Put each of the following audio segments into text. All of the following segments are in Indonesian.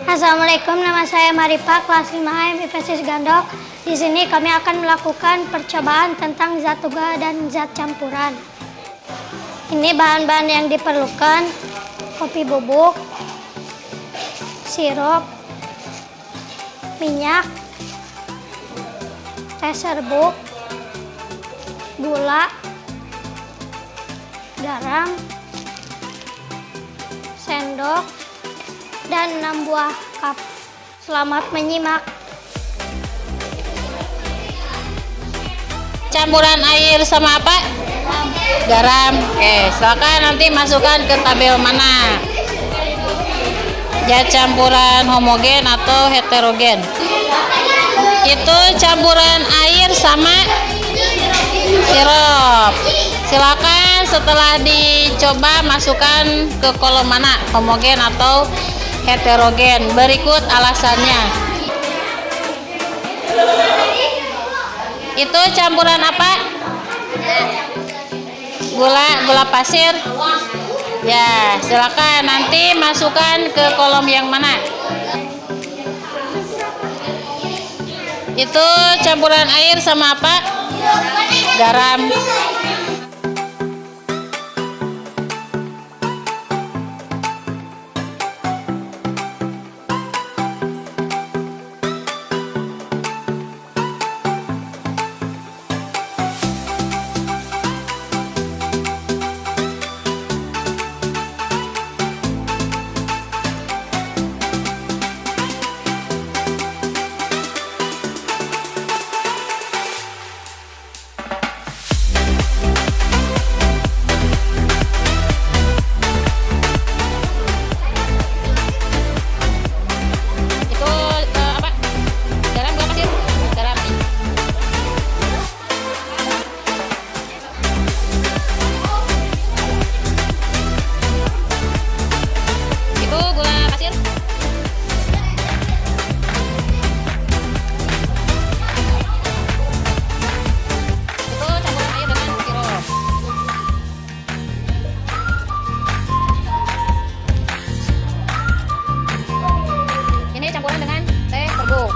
Assalamualaikum, nama saya Maripa, kelas 5 MIPS Gandok. Di sini kami akan melakukan percobaan tentang zat tunggal dan zat campuran. Ini bahan-bahan yang diperlukan: kopi bubuk, sirup, minyak, teh serbuk, gula, garam, sendok, dan 6 buah cup. Selamat menyimak. Campuran air sama apa? Garam. Oke, silakan nanti masukkan ke tabel mana. Zat campuran homogen atau heterogen. Itu campuran air sama sirup. Silakan setelah dicoba masukkan ke kolom mana, homogen atau heterogen. Berikut alasannya. Itu campuran apa? Gula pasir. Ya, silakan nanti masukkan ke kolom yang mana. Itu campuran air sama apa? Garam. Campuran dengan teh serbuk.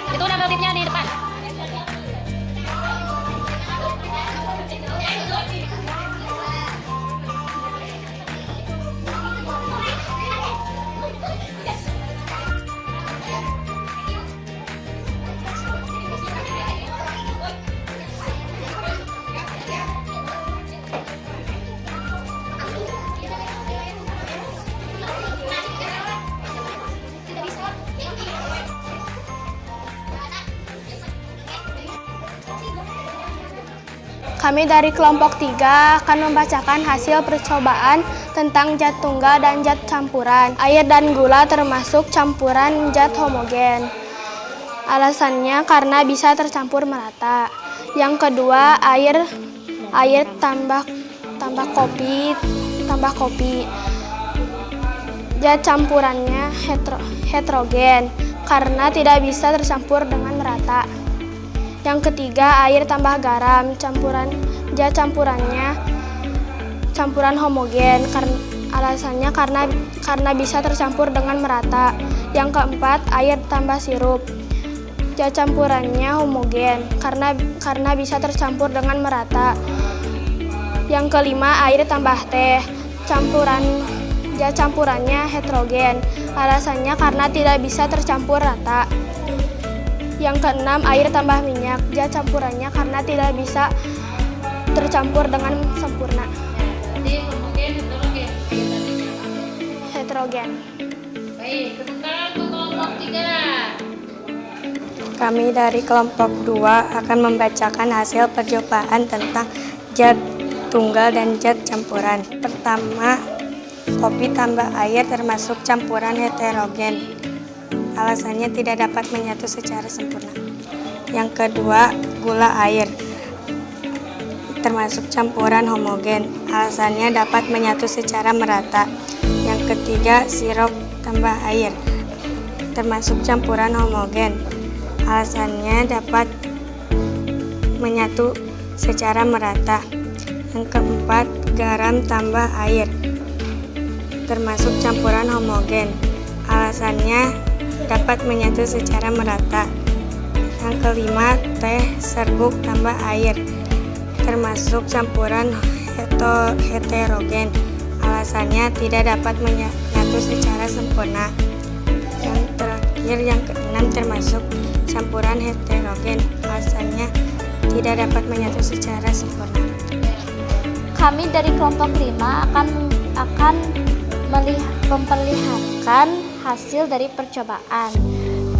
Itu negatifnya di depan. Kami dari kelompok 3 akan membacakan hasil percobaan tentang zat tunggal dan zat campuran. Air dan gula termasuk campuran zat homogen. Alasannya karena bisa tercampur merata. Yang kedua, air tambah kopi. Zat campurannya heterogen karena tidak bisa tercampur dengan merata. Yang ketiga, air tambah garam. Zat campurannya campuran homogen. Alasannya karena bisa tercampur dengan merata. Yang keempat, air tambah sirup. Zat campurannya homogen karena bisa tercampur dengan merata. Yang kelima, air tambah teh. Zat campurannya heterogen. Alasannya karena tidak bisa tercampur rata. Yang keenam, air tambah minyak. Zat campurannya karena tidak bisa tercampur dengan sempurna. Jadi homogen, heterogen. Heterogen. Baik, tepuk tangan untuk kelompok 3. Kami dari kelompok 2 akan membacakan hasil percobaan tentang zat tunggal dan zat campuran. Pertama, kopi tambah air termasuk campuran heterogen. Alasannya tidak dapat menyatu secara sempurna. Yang kedua, gula air termasuk campuran homogen. Alasannya dapat menyatu secara merata. Yang ketiga, sirup tambah air termasuk campuran homogen. Alasannya dapat menyatu secara merata. Yang keempat, garam tambah air termasuk campuran homogen. Alasannya dapat menyatu secara merata. Yang kelima, teh serbuk tambah air termasuk campuran heterogen. Alasannya tidak dapat menyatu secara sempurna. Yang terakhir, yang keenam, termasuk campuran heterogen. Alasannya tidak dapat menyatu secara sempurna. Kami dari kelompok 5 akan memperlihatkan hasil dari percobaan.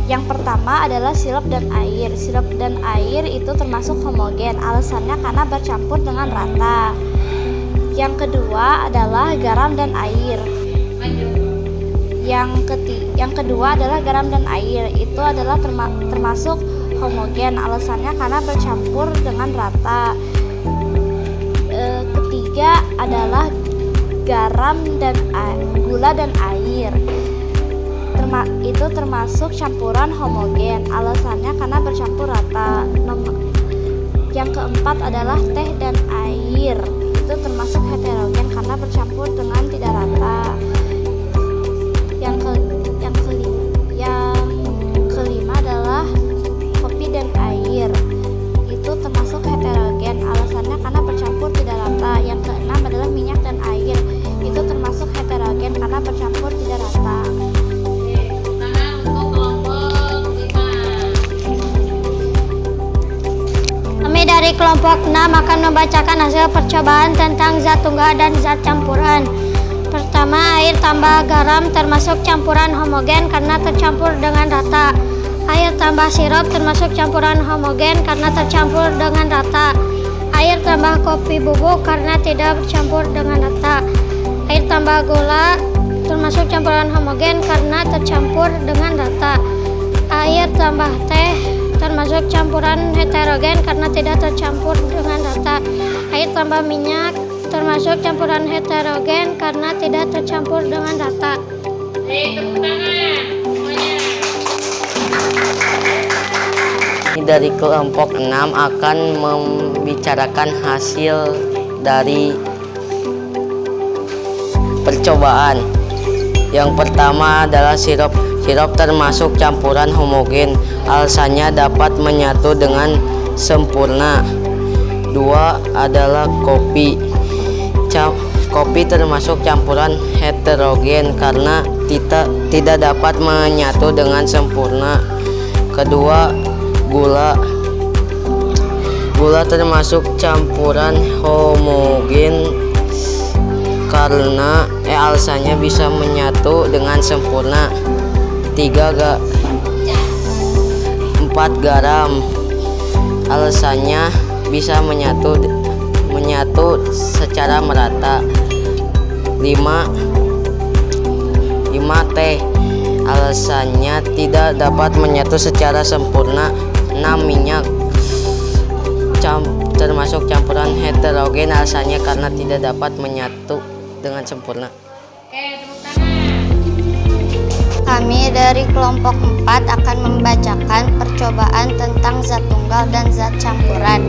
Yang pertama adalah sirup dan air. Sirup dan air itu termasuk homogen. Alasannya karena bercampur dengan rata. Yang kedua adalah garam dan air. Yang kedua adalah garam dan air. Itu adalah termasuk homogen. Alasannya karena bercampur dengan rata. Ketiga adalah garam dan gula dan air. Itu termasuk campuran homogen. Alasannya karena bercampur rata. Yang keempat adalah teh dan air. Itu termasuk heterogen karena bercampur dengan tidak rata. Yang kelima adalah kopi dan air. Itu termasuk heterogen. Alasannya karena bercampur tidak rata. Yang keenam adalah minyak dan air. Itu termasuk heterogen karena bercampur tidak rata. Kami dari kelompok 6 akan membacakan hasil percobaan tentang zat tunggal dan zat campuran. Pertama, air tambah garam termasuk campuran homogen karena tercampur dengan rata. Air tambah sirup termasuk campuran homogen karena tercampur dengan rata. Air tambah kopi bubuk karena tidak bercampur dengan rata. Air tambah gula termasuk campuran homogen karena tercampur dengan rata. Air tambah teh termasuk campuran heterogen karena tidak tercampur dengan rata. Air tambah minyak termasuk campuran heterogen karena tidak tercampur dengan rata. Tepuk tangan semuanya. Dari kelompok 6 akan membicarakan hasil dari percobaan. Yang pertama adalah sirup. Sirup termasuk campuran homogen. Alasannya dapat menyatu dengan sempurna. 2 adalah kopi. Kopi termasuk campuran heterogen karena tidak dapat menyatu dengan sempurna. Kedua, gula. Gula termasuk campuran homogen karena alasannya bisa menyatu dengan sempurna. 4 garam. Alasannya bisa menyatu secara merata. 5 teh. Alasannya tidak dapat menyatu secara sempurna. 6 minyak. Termasuk campuran heterogen. Alasannya karena tidak dapat menyatu dengan sempurna. Oke, tepuk tangan. Kami dari kelompok 4 akan membacakan percobaan tentang zat tunggal dan zat campuran.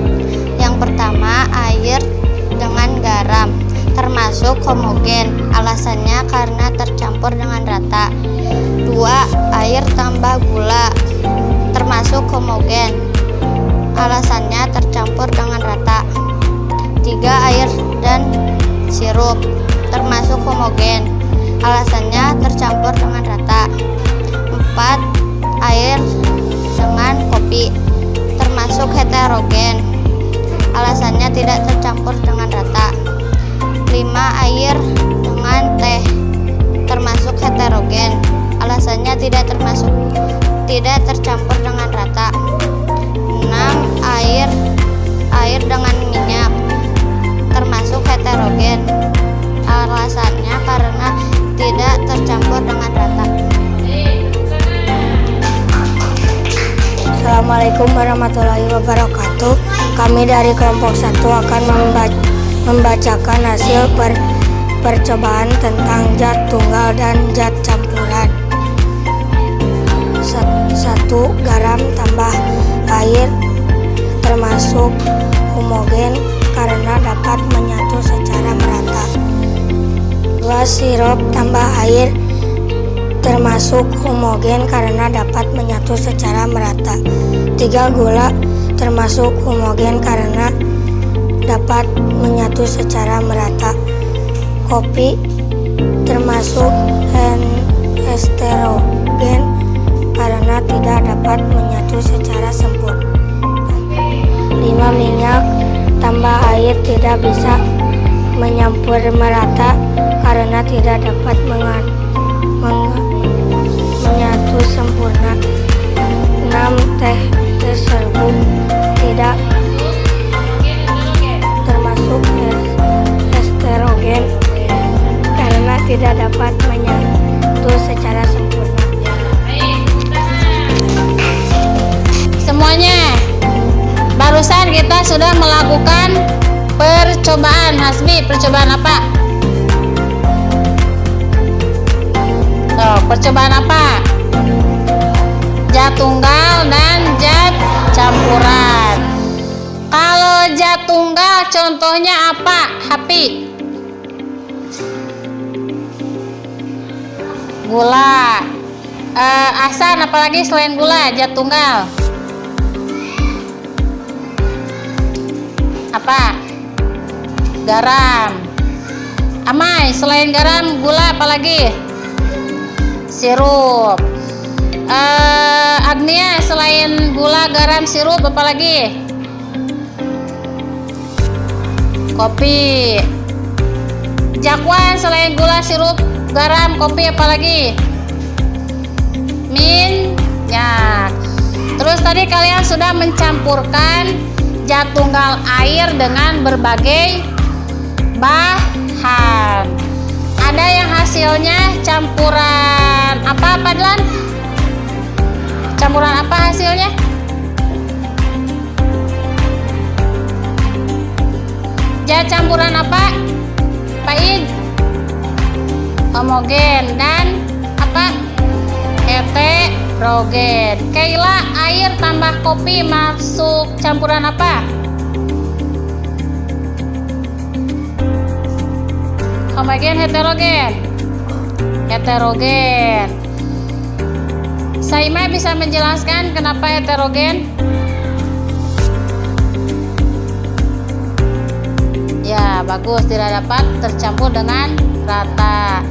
Yang pertama, air dengan garam termasuk homogen. Alasannya karena tercampur dengan rata. 2, air tambah gula termasuk homogen. Alasannya tercampur dengan rata. 3, air dan sirup termasuk homogen. Alasannya tercampur dengan rata. 4, air dengan kopi alasannya tidak tercampur dengan rata. 5. Air dengan teh termasuk heterogen, alasannya tidak tercampur dengan rata. 6. Air dengan minyak termasuk heterogen, alasannya karena tidak tercampur dengan rata. Assalamualaikum warahmatullahi wabarakatuh. Kami dari kelompok 1 akan membacakan hasil percobaan tentang zat tunggal dan zat campuran. 1. Garam tambah air termasuk homogen karena dapat menyatu secara merata. 2. Sirup tambah air termasuk homogen karena dapat menyatu secara merata. 3. Gula termasuk homogen karena dapat menyatu secara merata. Kopi termasuk esterogen karena tidak dapat menyatu secara sempurna. 5. Minyak tambah air tidak bisa menyampur merata karena tidak dapat menyatu sempurna. 6. Teh tersebut tidak termasuk esterogen karena tidak dapat menyatu secara sempurna. Semuanya, barusan kita sudah melakukan percobaan. Hasbi, percobaan apa? Percobaan apa? Zat tunggal dan zat campuran. Kalau zat tunggal contohnya apa, Hapi? Gula. Ahsan, apalagi selain gula, zat tunggal? Apa? Garam. Amai, selain garam, gula apalagi? Sirup. Agnia, selain gula, garam, sirup apalagi? Kopi. Jakwan, selain gula, sirup, garam, kopi apalagi? Minyak. Terus tadi kalian sudah mencampurkan zat tunggal air dengan berbagai bahan. Ada yang hasilnya campuran apa, Padlan? Campuran apa hasilnya? Zat campuran apa, Pak Id? Homogen dan apa? Heterogen. Kaila, air tambah kopi masuk campuran apa? Homogen, heterogen? Heterogen. Saima bisa menjelaskan kenapa heterogen? Ya, bagus, tidak dapat tercampur dengan rata.